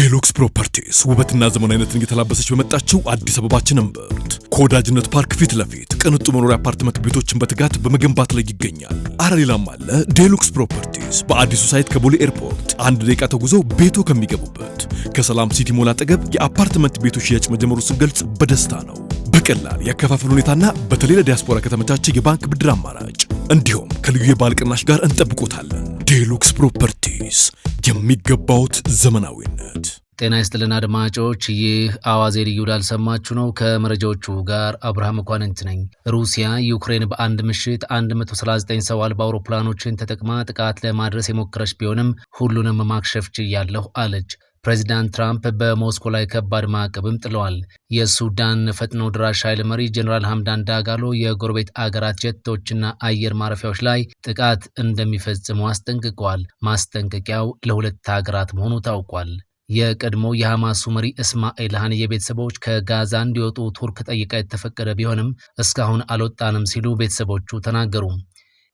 ዴሉክስ ፕሮፐርቲስ ውበትና ዘመናዊነትን እየተላበሰች በመጣችው አዲስ አበባችን እምብርት ከወዳጅነት ፓርክ ፊት ለፊት ቅንጡ መኖሪያ አፓርትመንት ቤቶችን በትጋት በመገንባት ላይ ይገኛል። ሌላም አለ። ዴሉክስ ፕሮፐርቲስ በአዲሱ ሳይት ከቦሌ ኤርፖርት 1 ደቂቃ ተጉዘው ቤቶ ከሚገቡበት ከሰላም ሲቲ ሞል አጠገብ የአፓርትመንት ቤቶች ሽያጭ መጀመሩ ስንገልጽ በደስታ ነው። በቀላል ያከፋፈል ሁኔታና በተለይ ለዲያስፖራ ከተመቻቸ የባንክ ብድር አማራጭ እንዲሁም ከልዩ የባለ ቅናሽ ጋር እንጠብቆታለን። ዴሉክስ ፕሮፐርቲስ የሚገባውት ዘመናዊነት። ጤና ይስጥልን አድማጮች፣ ይህ አዋዜ ልዩ ላልሰማችሁ ነው። ከመረጃዎቹ ጋር አብርሃም ኳንንት ነኝ። ሩሲያ ዩክሬን በአንድ ምሽት 139 ሰው አልባ አውሮፕላኖችን ተጠቅማ ጥቃት ለማድረስ የሞከረች ቢሆንም ሁሉንም ማክሸፍ ችያለሁ አለች። ፕሬዚዳንት ትራምፕ በሞስኮ ላይ ከባድ ማዕቀብም ጥለዋል። የሱዳን ፈጥኖ ድራሽ ኃይል መሪ ጀነራል ሐምዳን ዳጋሎ የጎረቤት አገራት ጀቶችና አየር ማረፊያዎች ላይ ጥቃት እንደሚፈጽሙ አስጠንቅቀዋል። ማስጠንቀቂያው ለሁለት ሀገራት መሆኑ ታውቋል። የቀድሞ የሐማሱ መሪ እስማኤል ሐንዬ ቤተሰቦች ከጋዛ እንዲወጡ ቱርክ ጠይቃ የተፈቀደ ቢሆንም እስካሁን አልወጣንም ሲሉ ቤተሰቦቹ ተናገሩ።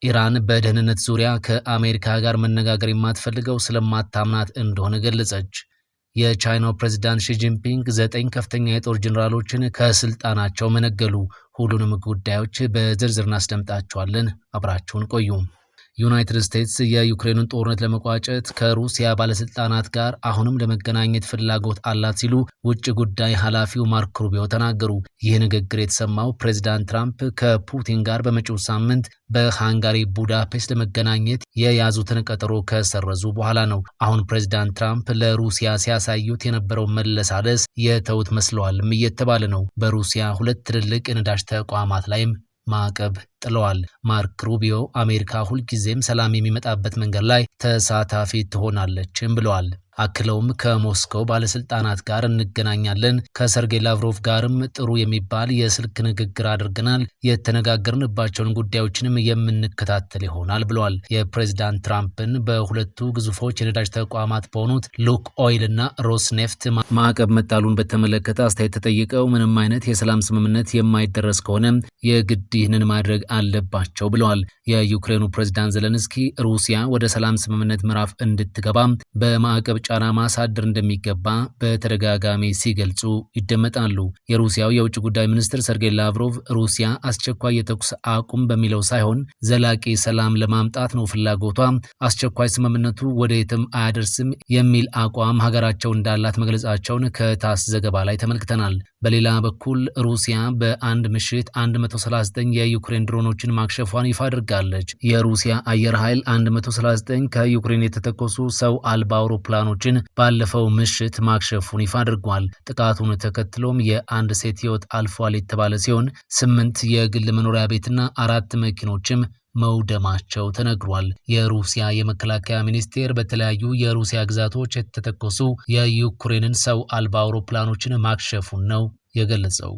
ኢራን በደህንነት ዙሪያ ከአሜሪካ ጋር መነጋገር የማትፈልገው ስለማታምናት እንደሆነ ገለጸች። የቻይናው ፕሬዝዳንት ሺጂንፒንግ 9 ከፍተኛ የጦር ጀነራሎችን ከስልጣናቸው መነገሉ። ሁሉንም ጉዳዮች በዝርዝር እናስደምጣቸዋለን። አብራችሁን ቆዩ። ዩናይትድ ስቴትስ የዩክሬንን ጦርነት ለመቋጨት ከሩሲያ ባለስልጣናት ጋር አሁንም ለመገናኘት ፍላጎት አላት ሲሉ ውጭ ጉዳይ ኃላፊው ማርክ ሩቢዮ ተናገሩ። ይህ ንግግር የተሰማው ፕሬዚዳንት ትራምፕ ከፑቲን ጋር በመጪው ሳምንት በሃንጋሪ ቡዳፔስት ለመገናኘት የያዙትን ቀጠሮ ከሰረዙ በኋላ ነው። አሁን ፕሬዚዳንት ትራምፕ ለሩሲያ ሲያሳዩት የነበረው መለሳለስ የተውት መስለዋልም እየተባለ ነው። በሩሲያ 2 ትልልቅ የነዳጅ ተቋማት ላይም ማዕቀብ ጥለዋል። ማርክ ሩቢዮ አሜሪካ ሁልጊዜም ሰላም የሚመጣበት መንገድ ላይ ተሳታፊ ትሆናለችም ብለዋል። አክለውም ከሞስኮ ባለስልጣናት ጋር እንገናኛለን፣ ከሰርጌይ ላቭሮቭ ጋርም ጥሩ የሚባል የስልክ ንግግር አድርገናል፣ የተነጋገርንባቸውን ጉዳዮችንም የምንከታተል ይሆናል ብለዋል። የፕሬዝዳንት ትራምፕን በሁለቱ ግዙፎች የነዳጅ ተቋማት በሆኑት ሉክ ኦይል እና ሮስኔፍት ማዕቀብ መጣሉን በተመለከተ አስተያየት ተጠይቀው ምንም አይነት የሰላም ስምምነት የማይደረስ ከሆነ የግድ ይህንን ማድረግ አለባቸው ብለዋል። የዩክሬኑ ፕሬዝዳንት ዘለንስኪ ሩሲያ ወደ ሰላም ስምምነት ምዕራፍ እንድትገባ በማዕቀብ ጫና ማሳደር እንደሚገባ በተደጋጋሚ ሲገልጹ ይደመጣሉ። የሩሲያው የውጭ ጉዳይ ሚኒስትር ሰርጌይ ላቭሮቭ ሩሲያ አስቸኳይ የተኩስ አቁም በሚለው ሳይሆን ዘላቂ ሰላም ለማምጣት ነው ፍላጎቷ፣ አስቸኳይ ስምምነቱ ወደየትም አያደርስም የሚል አቋም ሀገራቸው እንዳላት መግለጻቸውን ከታስ ዘገባ ላይ ተመልክተናል። በሌላ በኩል ሩሲያ በአንድ ምሽት 139 የዩክሬን ድሮኖችን ማክሸፏን ይፋ አድርጋለች። የሩሲያ አየር ኃይል 139 ከዩክሬን የተተኮሱ ሰው አልባ አውሮፕላኖችን ባለፈው ምሽት ማክሸፉን ይፋ አድርጓል። ጥቃቱን ተከትሎም የአንድ ሴት ሕይወት አልፏል የተባለ ሲሆን 8 የግል መኖሪያ ቤትና 4 መኪኖችም መውደማቸው ተነግሯል። የሩሲያ የመከላከያ ሚኒስቴር በተለያዩ የሩሲያ ግዛቶች የተተኮሱ የዩክሬንን ሰው አልባ አውሮፕላኖችን ማክሸፉን ነው የገለጸው።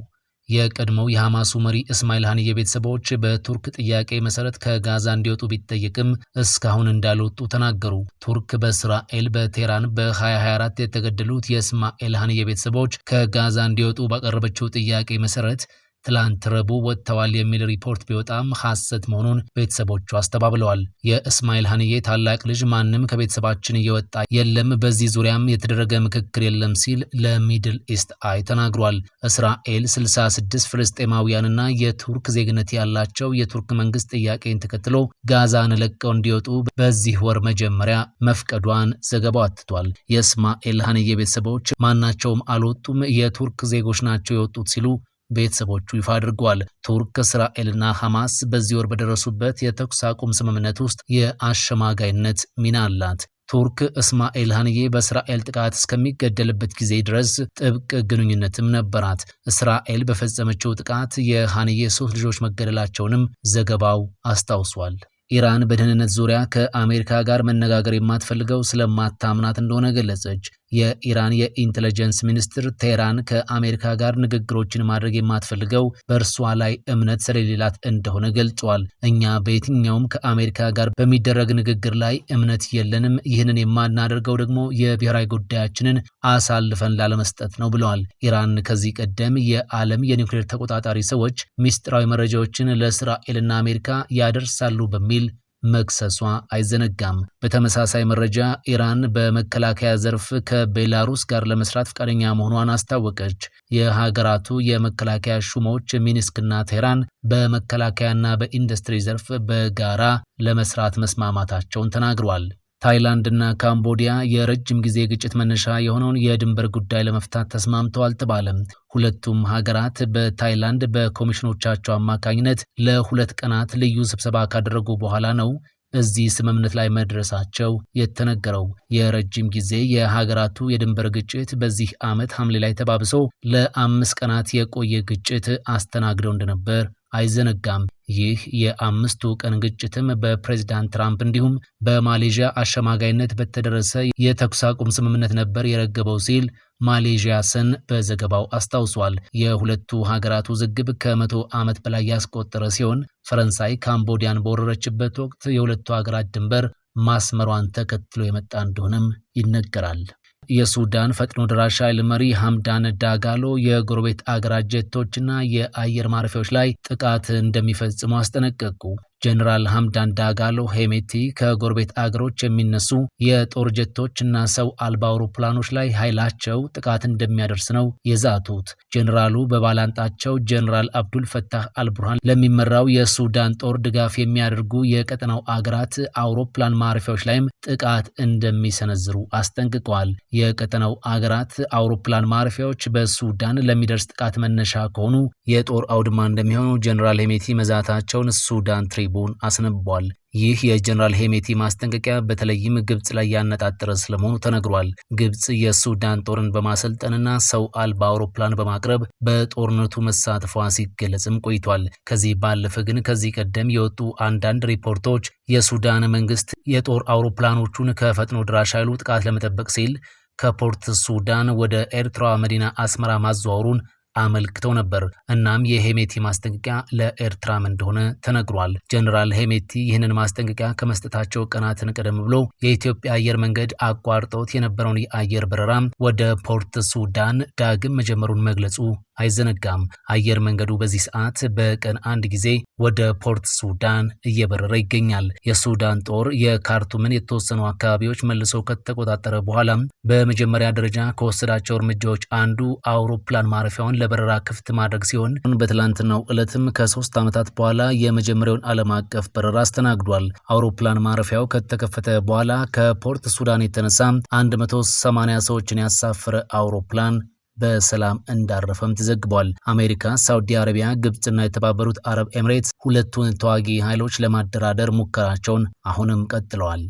የቀድሞው የሐማሱ መሪ እስማኤል ሐንዬ ቤተሰቦች በቱርክ ጥያቄ መሰረት ከጋዛ እንዲወጡ ቢጠየቅም እስካሁን እንዳልወጡ ተናገሩ። ቱርክ በእስራኤል በቴህራን በ2024 የተገደሉት የእስማኤል ሐንዬ ቤተሰቦች ከጋዛ እንዲወጡ ባቀረበችው ጥያቄ መሰረት ትላንት ረቡዕ ወጥተዋል የሚል ሪፖርት ቢወጣም ሐሰት መሆኑን ቤተሰቦቹ አስተባብለዋል። የእስማኤል ሐንዬ ታላቅ ልጅ ማንም ከቤተሰባችን እየወጣ የለም፣ በዚህ ዙሪያም የተደረገ ምክክር የለም ሲል ለሚድል ኢስት አይ ተናግሯል። እስራኤል 66 ፍልስጤማውያንና የቱርክ ዜግነት ያላቸው የቱርክ መንግስት ጥያቄን ተከትሎ ጋዛን ለቀው እንዲወጡ በዚህ ወር መጀመሪያ መፍቀዷን ዘገባው አትቷል። የእስማኤል ሐንዬ ቤተሰቦች ማናቸውም አልወጡም፣ የቱርክ ዜጎች ናቸው የወጡት ሲሉ ቤተሰቦቹ ይፋ አድርገዋል። ቱርክ እስራኤልና ሐማስ በዚህ ወር በደረሱበት የተኩስ አቁም ስምምነት ውስጥ የአሸማጋይነት ሚና አላት። ቱርክ እስማኤል ሐንዬ በእስራኤል ጥቃት እስከሚገደልበት ጊዜ ድረስ ጥብቅ ግንኙነትም ነበራት። እስራኤል በፈጸመችው ጥቃት የሐንዬ 3 ልጆች መገደላቸውንም ዘገባው አስታውሷል። ኢራን በደህንነት ዙሪያ ከአሜሪካ ጋር መነጋገር የማትፈልገው ስለማታምናት እንደሆነ ገለጸች። የኢራን የኢንተለጀንስ ሚኒስትር ቴህራን ከአሜሪካ ጋር ንግግሮችን ማድረግ የማትፈልገው በእርሷ ላይ እምነት ስለሌላት እንደሆነ ገልጿል። እኛ በየትኛውም ከአሜሪካ ጋር በሚደረግ ንግግር ላይ እምነት የለንም፣ ይህንን የማናደርገው ደግሞ የብሔራዊ ጉዳያችንን አሳልፈን ላለመስጠት ነው ብለዋል። ኢራን ከዚህ ቀደም የዓለም የኒውክሌር ተቆጣጣሪ ሰዎች ሚስጥራዊ መረጃዎችን ለእስራኤልና አሜሪካ ያደርሳሉ በሚል መክሰሷ አይዘነጋም። በተመሳሳይ መረጃ ኢራን በመከላከያ ዘርፍ ከቤላሩስ ጋር ለመስራት ፈቃደኛ መሆኗን አስታወቀች። የሀገራቱ የመከላከያ ሹሞች ሚንስክና ቴህራን በመከላከያና በኢንዱስትሪ ዘርፍ በጋራ ለመስራት መስማማታቸውን ተናግረዋል። ታይላንድና ካምቦዲያ የረጅም ጊዜ ግጭት መነሻ የሆነውን የድንበር ጉዳይ ለመፍታት ተስማምተዋል ተባለ። ሁለቱም ሀገራት በታይላንድ በኮሚሽኖቻቸው አማካኝነት ለ2 ቀናት ልዩ ስብሰባ ካደረጉ በኋላ ነው እዚህ ስምምነት ላይ መድረሳቸው የተነገረው። የረጅም ጊዜ የሀገራቱ የድንበር ግጭት በዚህ ዓመት ሐምሌ ላይ ተባብሶ ለ5 ቀናት የቆየ ግጭት አስተናግደው እንደነበር አይዘነጋም። ይህ የ5 ቀን ግጭትም በፕሬዝዳንት ትራምፕ እንዲሁም በማሌዥያ አሸማጋይነት በተደረሰ የተኩስ አቁም ስምምነት ነበር የረገበው ሲል ማሌዥያ ሰን በዘገባው አስታውሷል። የሁለቱ ሀገራት ውዝግብ ከ100 ዓመት በላይ ያስቆጠረ ሲሆን ፈረንሳይ ካምቦዲያን በወረረችበት ወቅት የሁለቱ ሀገራት ድንበር ማስመሯን ተከትሎ የመጣ እንደሆነም ይነገራል። የሱዳን ፈጥኖ ደራሽ ኃይል መሪ ሐምዳን ዳጋሎ የጎረቤት አገራት ጀቶችና የአየር ማረፊያዎች ላይ ጥቃት እንደሚፈጽሙ አስጠነቀቁ። ጀነራል ሐምዳን ዳጋሎ ሄሜቲ ከጎረቤት አገሮች የሚነሱ የጦር ጀቶች እና ሰው አልባ አውሮፕላኖች ላይ ኃይላቸው ጥቃት እንደሚያደርስ ነው የዛቱት። ጀነራሉ በባላንጣቸው ጀነራል አብዱል ፈታህ አልቡርሃን ለሚመራው የሱዳን ጦር ድጋፍ የሚያደርጉ የቀጠናው አገራት አውሮፕላን ማረፊያዎች ላይም ጥቃት እንደሚሰነዝሩ አስጠንቅቀዋል። የቀጠናው አገራት አውሮፕላን ማረፊያዎች በሱዳን ለሚደርስ ጥቃት መነሻ ከሆኑ የጦር አውድማ እንደሚሆኑ ጀነራል ሄሜቲ መዛታቸውን ሱዳን ትሪቡን አስነብቧል። ይህ የጀነራል ሄሜቲ ማስጠንቀቂያ በተለይም ግብጽ ላይ ያነጣጠረ ስለመሆኑ ተነግሯል። ግብጽ የሱዳን ጦርን በማሰልጠንና ሰው አልባ አውሮፕላን በማቅረብ በጦርነቱ መሳተፏ ሲገለጽም ቆይቷል። ከዚህ ባለፈ ግን ከዚህ ቀደም የወጡ አንዳንድ ሪፖርቶች የሱዳን መንግስት የጦር አውሮፕላኖቹን ከፈጥኖ ድራሽ ኃይሉ ጥቃት ለመጠበቅ ሲል ከፖርት ሱዳን ወደ ኤርትራ መዲና አስመራ ማዘዋወሩን አመልክተው ነበር። እናም የሄሜቲ ማስጠንቀቂያ ለኤርትራም እንደሆነ ተነግሯል። ጀነራል ሄሜቲ ይህንን ማስጠንቀቂያ ከመስጠታቸው ቀናትን ቀደም ብሎ የኢትዮጵያ አየር መንገድ አቋርጦት የነበረውን የአየር በረራ ወደ ፖርት ሱዳን ዳግም መጀመሩን መግለጹ አይዘነጋም። አየር መንገዱ በዚህ ሰዓት በቀን 1 ጊዜ ወደ ፖርት ሱዳን እየበረረ ይገኛል። የሱዳን ጦር የካርቱምን የተወሰኑ አካባቢዎች መልሶ ከተቆጣጠረ በኋላ በመጀመሪያ ደረጃ ከወሰዳቸው እርምጃዎች አንዱ አውሮፕላን ማረፊያውን ለበረራ ክፍት ማድረግ ሲሆን በትላንትናው ዕለትም ከ3 ዓመታት በኋላ የመጀመሪያውን ዓለም አቀፍ በረራ አስተናግዷል። አውሮፕላን ማረፊያው ከተከፈተ በኋላ ከፖርት ሱዳን የተነሳ 180 ሰዎችን ያሳፈረ አውሮፕላን በሰላም እንዳረፈም ተዘግቧል። አሜሪካ፣ ሳውዲ አረቢያ፣ ግብጽና የተባበሩት አረብ ኤምሬትስ ሁለቱን ተዋጊ ኃይሎች ለማደራደር ሙከራቸውን አሁንም ቀጥለዋል።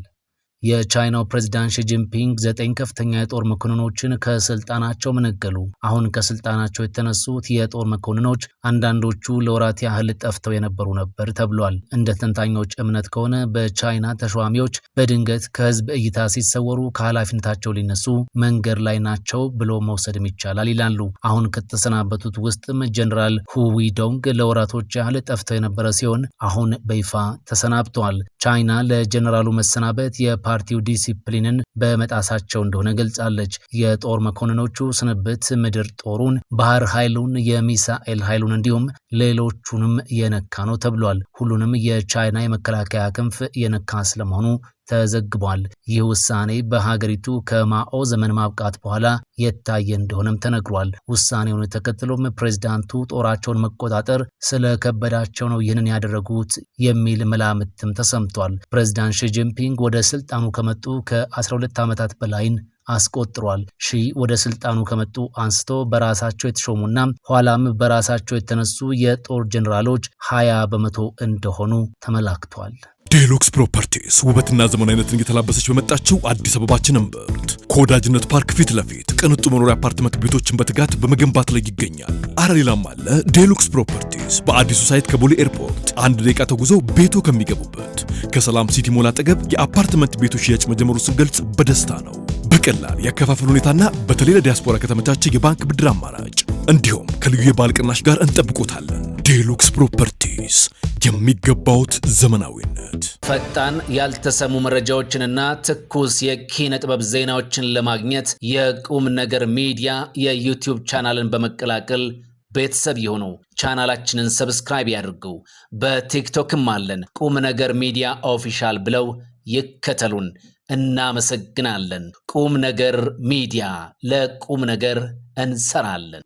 የቻይናው ፕሬዝዳንት ሺ ጂንፒንግ 9 ከፍተኛ የጦር መኮንኖችን ከስልጣናቸው መነገሉ። አሁን ከስልጣናቸው የተነሱት የጦር መኮንኖች አንዳንዶቹ ለወራት ያህል ጠፍተው የነበሩ ነበር ተብሏል። እንደ ተንታኞች እምነት ከሆነ በቻይና ተሿሚዎች በድንገት ከህዝብ እይታ ሲሰወሩ ከኃላፊነታቸው ሊነሱ መንገድ ላይ ናቸው ብሎ መውሰድም ይቻላል ይላሉ። አሁን ከተሰናበቱት ውስጥም ጀነራል ሁዊዶንግ ለወራቶች ያህል ጠፍተው የነበረ ሲሆን አሁን በይፋ ተሰናብተዋል። ቻይና ለጀነራሉ መሰናበት የፓርቲው ዲሲፕሊንን በመጣሳቸው እንደሆነ ገልጻለች። የጦር መኮንኖቹ ስንብት ምድር ጦሩን፣ ባህር ኃይሉን፣ የሚሳኤል ኃይሉን እንዲሁም ሌሎቹንም የነካ ነው ተብሏል። ሁሉንም የቻይና የመከላከያ ክንፍ የነካ ስለመሆኑ ተዘግቧል። ይህ ውሳኔ በሀገሪቱ ከማኦ ዘመን ማብቃት በኋላ የታየ እንደሆነም ተነግሯል። ውሳኔውን ተከትሎም ፕሬዝዳንቱ ጦራቸውን መቆጣጠር ስለከበዳቸው ነው ይህንን ያደረጉት የሚል መላምትም ተሰምቷል። ፕሬዝዳንት ሺ ጂንፒንግ ወደ ስልጣኑ ከመጡ ከ12 ዓመታት በላይን አስቆጥሯል። ሺ ወደ ስልጣኑ ከመጡ አንስቶ በራሳቸው የተሾሙና ኋላም በራሳቸው የተነሱ የጦር ጀነራሎች 20 በመቶ እንደሆኑ ተመላክቷል። ዴሉክስ ፕሮፐርቲስ ውበትና ዘመናዊነትን እየተላበሰች በመጣችው አዲስ አበባችን እምብርት ከወዳጅነት ፓርክ ፊት ለፊት ቅንጡ መኖሪያ አፓርትመንት ቤቶችን በትጋት በመገንባት ላይ ይገኛል። ሌላም አለ። ዴሉክስ ፕሮፐርቲስ በአዲሱ ሳይት ከቦሌ ኤርፖርት 1 ደቂቃ ተጉዞ ቤቶ ከሚገቡበት ከሰላም ሲቲ ሞል አጠገብ የአፓርትመንት ቤቶች ሽያጭ መጀመሩ ስንገልጽ በደስታ ነው። በቀላል የአከፋፈል ሁኔታና በተለይ ለዲያስፖራ ከተመቻቸ የባንክ ብድር አማራጭ እንዲሁም ከልዩ የባለ ቅናሽ ጋር እንጠብቆታለን። ዴሉክስ ፕሮፐርቲስ የሚገባውት ዘመናዊነት። ፈጣን ያልተሰሙ መረጃዎችንና ትኩስ የኪነ ጥበብ ዜናዎችን ለማግኘት የቁም ነገር ሚዲያ የዩቲዩብ ቻናልን በመቀላቀል ቤተሰብ የሆኑ ቻናላችንን ሰብስክራይብ ያድርጉ። በቲክቶክም አለን። ቁም ነገር ሚዲያ ኦፊሻል ብለው ይከተሉን። እናመሰግናለን። ቁም ነገር ሚዲያ ለቁም ነገር እንሰራለን።